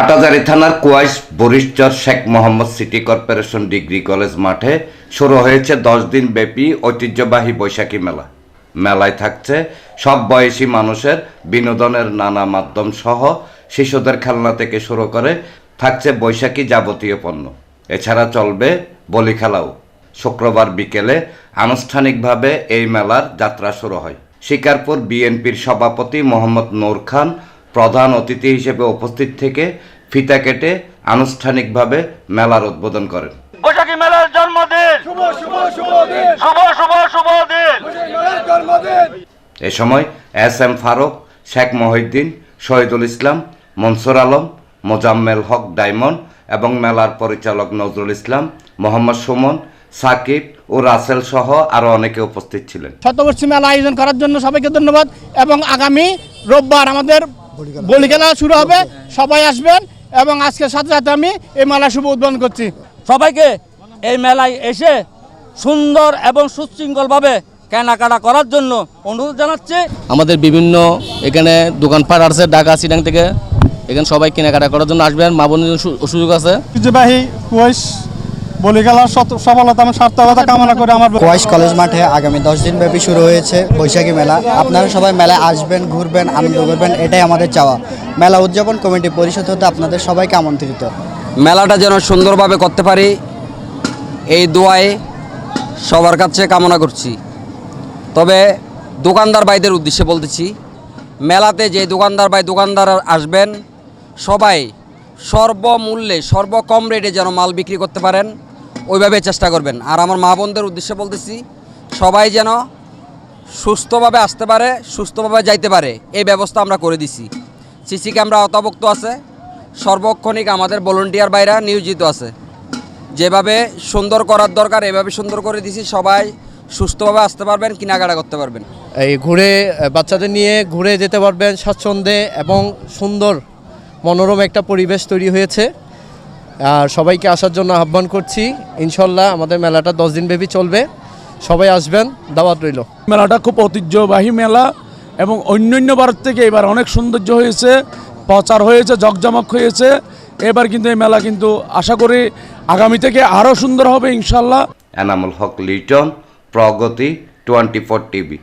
হাটহাজারী থানার Kuaish Barishchar Sheikh Mohammad city corporation degree college মাঠে শুরু হয়েছে 10 দিন ব্যাপী ঐতিহ্যবাহী বৈশাখী মেলা। মেলায় থাকছে সব বয়সী মানুষের বিনোদনের নানা মাধ্যম সহ শিশুদের খেলনা থেকে শুরু করে থাকছে বৈশাখী যাবতীয় পণ্য। এছাড়া চলবে বলি খেলাও। শুক্রবার বিকেলে আনুষ্ঠানিকভাবে এই মেলার যাত্রা শুরু হয়। শিকারপুর বিএনপির সভাপতি মোহাম্মদ নূর খান প্রধান অতিথি হিসেবে উপস্থিত থেকে ফিতা কেটে আনুষ্ঠানিকভাবে মেলার উদ্বোধন করেন। বৈশাখী মেলার জন্মদিন, শুভ শুভ শুভ দিন, শুভ শুভ শুভ দিন, বৈশাখী মেলার জন্মদিন। এ সময় এস.এম. ফারুক, শেখ মহিউদ্দিন, শহীদুল ইসলাম, মনসুর আলম, মোজাম্মেল হক ডায়মন্ড এবং মেলার পরিচালক নজরুল ইসলাম, মোহাম্মদ সুমন, সাকিব ও রাসেল সহ আরো অনেকে উপস্থিত ছিলেন। শতবর্ষী মেলা আয়োজন করার জন্য সবাইকে ধন্যবাদ এবং আগামী রোববার আমাদের বলি খেলা শুরু হবে, সবাই আসবেন এবং আজকের সাথে সাথে আমি এই মেলা শুভ উদ্বোধন করছি। সবাইকে এই মেলায় এসে সুন্দর এবং সুশৃঙ্খলভাবে কেনাকাটা করার জন্য অনুরোধ জানাচ্ছি। আমাদের বিভিন্ন এখানে দোকানপাট আছে ঢাকা সিটাং থেকে, এখানে সবাই কেনাকাটা করার জন্য আসবেন, মা বোনের সুযোগ আছে। ঐতিহ্যবাহী কোয়াইশ বলি খেলার সফলতা এবং সার্থকতা কামনা করে আমার কোয়াইশ কলেজ মাঠে আগামী 10 দিন ব্যাপী শুরু হয়েছে বৈশাখী মেলা। আপনারা সবাই মেলায় আসবেন, ঘুরবেন, আনন্দ করবেন, এটাই আমাদের চাওয়া। মেলা উদযাপন কমিটি পরিষদ হতে আপনাদের সবাইকে আমন্ত্রিত। মেলাটা যেন সুন্দরভাবে করতে পারি এই দোয়ায় সবার কাছে কামনা করছি। তবে দোকানদার ভাইদের উদ্দেশ্যে বলতেছি, মেলাতে যে দোকানদার আসবেন সবাই সর্বমূল্যে সর্বকম রেটে যেন মাল বিক্রি করতে পারেন, ওইভাবে চেষ্টা করবেন। আর আমার মা বোনদের উদ্দেশ্যে বলতেছি, সবাই যেন সুস্থভাবে আসতে পারে, সুস্থভাবে যাইতে পারে, এই ব্যবস্থা আমরা করে দিছি। সিসি ক্যামেরা অতাভুক্ত আছে, সর্বক্ষণিক আমাদের ভলান্টিয়ার ভাইরা নিয়োজিত আছে। যেভাবে সুন্দর করার দরকার এভাবে সুন্দর করে দিছি, সবাই সুস্থভাবে আসতে পারবেন, কেনাকাটা করতে পারবেন। এই বাচ্চাদের নিয়ে ঘুরে যেতে পারবেন স্বাচ্ছন্দ্যে এবং সুন্দর মনোরম একটা পরিবেশ তৈরি হয়েছে। আর সবাইকে আসার জন্য আহ্বান করছি। ইনশাল্লাহ আমাদের মেলাটা 10 দিন ব্যাপী চলবে, সবাই আসবেন, দাওয়াত রইল। মেলাটা খুব ঐতিহ্যবাহী মেলা এবং অন্যান্য বার থেকে এবার অনেক সৌন্দর্য হয়েছে, প্রচার হয়েছে, জকজমক হয়েছে। এবার কিন্তু এই মেলা কিন্তু আশা করি আগামী থেকে আরও সুন্দর হবে ইনশাল্লাহ। এনামুল হক লিটন, প্রগতি 24 টিভি।